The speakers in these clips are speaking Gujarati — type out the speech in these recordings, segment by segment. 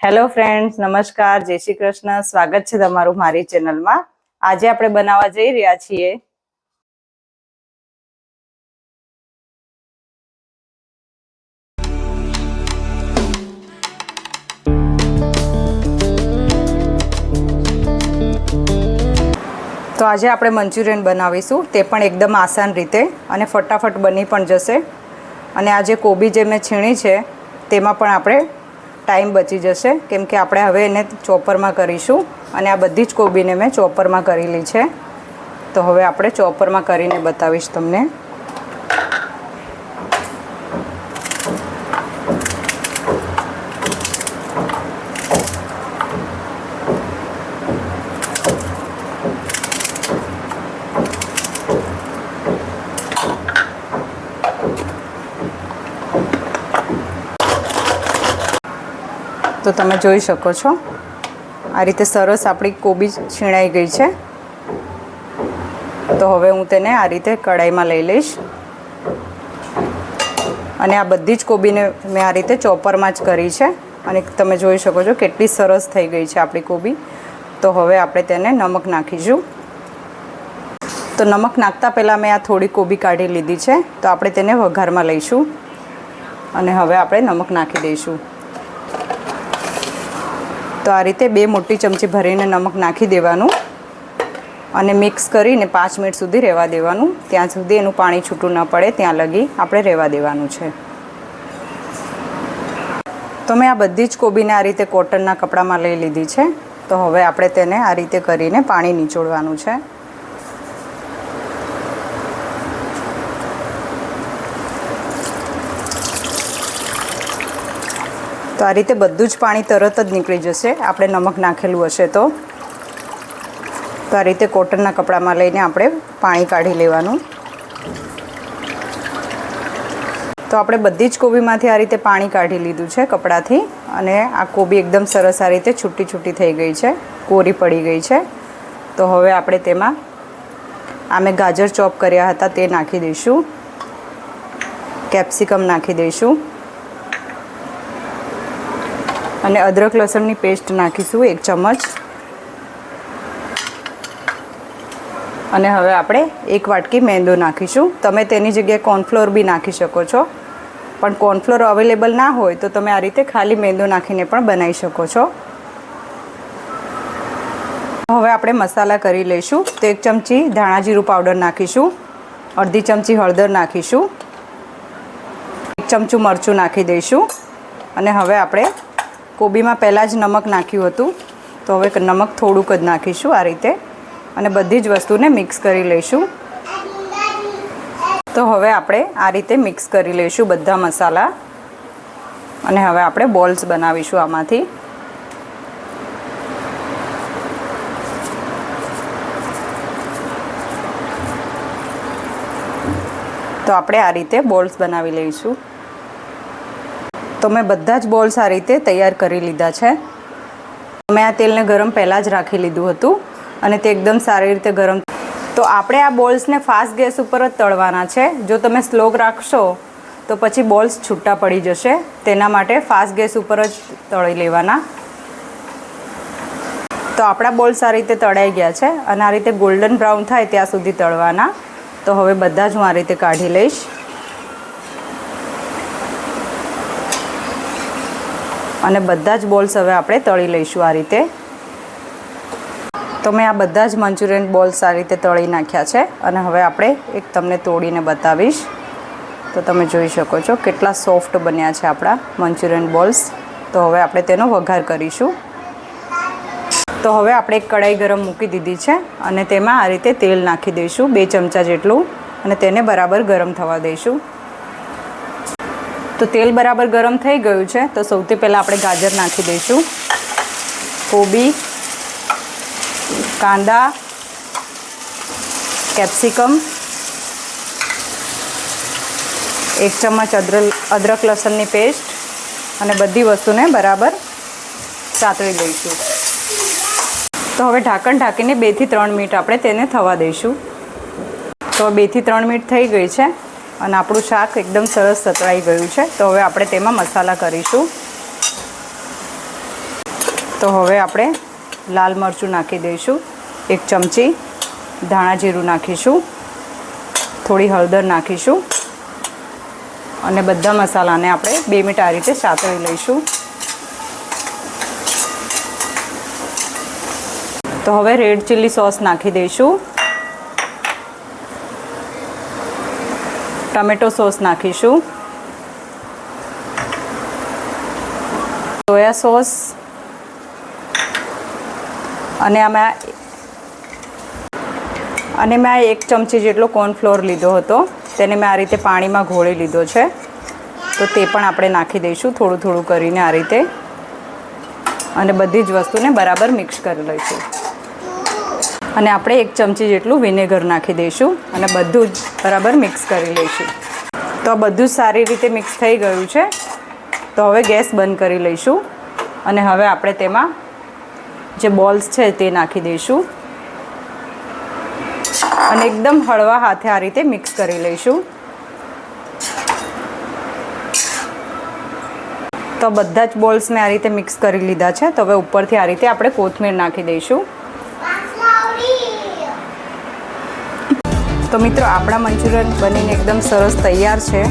હેલો ફ્રેન્ડ્સ, નમસ્કાર, જય શ્રી કૃષ્ણ. સ્વાગત છે તમારું મારી ચેનલમાં. આજે આપણે બનાવવા જઈ રહ્યા છીએ તો આજે આપણે મંચુરિયન બનાવીશું, તે પણ એકદમ આસાન રીતે અને ફટાફટ બની પણ જશે. અને આ જે કોબી જે મેં છીણી છે તેમાં પણ આપણે ટાઈમ બચી જશે, કેમ કે આપણે હવે એને ચોપરમાં કરીશું. અને આ બધી જ કોબીને મેં ચોપરમાં કરેલી છે, તો હવે આપણે ચોપરમાં કરીને બતાવીશ તમને. તો તમે જોઈ શકો છો આ રીતે સરસ આપણી કોબી છીણાઈ ગઈ છે. તો હવે હું તેને આ રીતે કઢાઈમાં લઈ લઈશ. અને આ બધી જ કોબીને મેં આ રીતે ચોપરમાં જ કરી છે. અને તમે જોઈ શકો છો કેટલી સરસ થઈ ગઈ છે આપણી કોબી. તો હવે આપણે તેને નમક નાખીશું. તો નમક નાખતા પહેલાં મેં આ થોડી કોબી કાઢી લીધી છે, તો આપણે તેને વઘારમાં લઈશું. અને હવે આપણે નમક નાખી દઈશું. તો આ રીતે 2 મોટી ચમચી ભરીને નમક નાખી દેવાનું અને મિક્સ કરીને 5 મિનિટ સુધી રહેવા દેવાનું. ત્યાં સુધી એનું પાણી છૂટું ન પડે ત્યાં લગી આપણે રહેવા દેવાનું છે. તો મેં આ બધી જ કોબીને આ રીતે કોટનના કપડામાં લઈ લીધી છે. તો હવે આપણે તેને આ રીતે કરીને પાણી નીચોડવાનું છે. તો આ રીતે બધું જ પાણી તરત જ નીકળી જશે આપણે નમક નાખેલું હશે તો. તો આ રીતે કોટનના કપડામાં લઈને આપણે પાણી કાઢી લેવાનું. તો આપણે બધી જ કોબીમાંથી આ રીતે પાણી કાઢી લીધું છે કપડાથી. અને આ કોબી એકદમ સરસ આ રીતે છૂટી છૂટી થઈ ગઈ છે, કોરી પડી ગઈ છે. તો હવે આપણે તેમાં આ મેં ગાજર ચોપ કર્યા હતા તે નાખી દઈશું. કેપ્સિકમ નાખી દઈશું. અને અદરક લસણની પેસ્ટ નાખીશું 1 ચમચ. અને હવે આપણે 1 વાટકી મેંદો નાખીશું. તમે તેની જગ્યાએ કોર્નફ્લોર બી નાખી શકો છો, પણ કોર્નફ્લોર અવેલેબલ ના હોય તો તમે આ રીતે ખાલી મેંદો નાખીને પણ બનાવી શકો છો. હવે આપણે મસાલા કરી લઈશું. તો 1 ચમચી ધાણા જીરું પાવડર નાખીશું. અડધી ચમચી હળદર નાખીશું. 1 ચમચું મરચું નાખી દઈશું. અને હવે આપણે કોબીમાં પહેલાં જ નમક નાખ્યું હતું, તો હવે નમક થોડુંક જ નાખીશું આ રીતે. અને બધી જ વસ્તુને મિક્સ કરી લઈશું. તો હવે આપણે આ રીતે મિક્સ કરી લઈશું બધા મસાલા. અને હવે આપણે બોલ્સ બનાવીશું આમાંથી. તો આપણે આ રીતે બોલ્સ બનાવી લઈશું. તો મેં બધા જ બોલ્સ આ રીતે તૈયાર કરી લીધા છે. મેં આ તેલને ગરમ પહેલાં જ રાખી લીધું હતું અને તે એકદમ સારી રીતે ગરમ. તો આપણે આ બોલ્સને ફાસ્ટ ગેસ ઉપર જ તળવાના છે. જો તમે સ્લો રાખશો તો પછી બોલ્સ છૂટા પડી જશે. તેના માટે ફાસ્ટ ગેસ ઉપર જ તળી લેવાના. તો આપણા બોલ્સ આ રીતે તળાઈ ગયા છે અને આ રીતે ગોલ્ડન બ્રાઉન થાય ત્યાં સુધી તળવાના. તો હવે બધા જ હું આ રીતે કાઢી લઈશ. અને બધા જ બોલ્સ હવે આપણે તળી લઈશું આ રીતે. તો મેં આ બધા જ મંચુરિયન બોલ્સ આ રીતે તળી નાખ્યા છે. અને હવે આપણે એક તમને તોડીને બતાવીશ. તો તમે જોઈ શકો છો કેટલા સોફ્ટ બન્યા છે આપણા મંચુરિયન બોલ્સ. તો હવે આપણે તેનો વઘાર કરીશું. તો હવે આપણે એક કઢાઈ ગરમ મૂકી દીધી છે અને તેમાં આ રીતે તેલ નાખી દઈશું 2 ચમચા જેટલું. અને તેને બરાબર ગરમ થવા દઈશું. તો તેલ બરાબર ગરમ થઈ ગયું છે. તો સૌથી પહેલાં આપણે ગાજર નાખી દઈશું, કોબી, કાંદા, કેપ્સિકમ, 1 ચમચ અદરક લસણની પેસ્ટ અને બધી વસ્તુને બરાબર સાતળી દઈશું. તો હવે ઢાંકણ ઢાંકીને 2 થી 3 મિનિટ આપણે તેને થવા દઈશું. તો 2 થી 3 મિનિટ થઈ ગઈ છે અને આપણું શાક એકદમ સરસ સતળાઈ ગયું છે. તો હવે આપણે તેમાં મસાલા કરીશું. તો હવે આપણે લાલ મરચું નાખી દઈશું, 1 ચમચી ધાણા જીરું નાખીશું, થોડી હળદર નાખીશું અને બધા મસાલાને આપણે 2 મિનિટ આ રીતે સાતળી લઈશું. તો હવે રેડ ચીલી સોસ નાખી દઈશું, ટમેટો સોસ નાખીશું, સોયા સોસ અને મેં 1 ચમચી જેટલો કોર્નફ્લોર લીધો હતો, તેને મેં આ રીતે પાણીમાં ઘોળી લીધો છે. તો તે પણ આપણે નાખી દઈશું થોડું થોડું કરીને આ રીતે, અને બધી જ વસ્તુને બરાબર મિક્સ કરી લઈશું. અને આપણે 1 ચમચી જેટલું વિનેગર નાખી દઈશું અને બધું જ બરાબર મિક્સ કરી લઈશું. તો આ બધું જ સારી રીતે મિક્સ થઈ ગયું છે. તો હવે ગેસ બંધ કરી લઈશું અને હવે આપણે તેમાં જે બોલ્સ છે તે નાખી દઈશું અને એકદમ હળવા હાથે આ રીતે મિક્સ કરી લઈશું. તો બધા જ બોલ્સ મેં આ રીતે મિક્સ કરી લીધા છે. તો હવે ઉપરથી આ રીતે આપણે કોથમીર નાખી દઈશું. તો મિત્રો આપણા મંચુરિયન બનીને એકદમ સરસ તૈયાર છે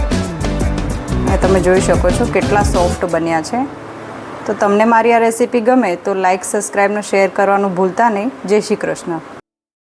અને તમે જોઈ શકો છો કેટલા સોફ્ટ બન્યા છે. તો તમને મારી આ રેસીપી ગમે તો લાઈક, સબસ્ક્રાઈબ અને શેર કરવાનું ભૂલતા નહીં. જય શ્રી કૃષ્ણ.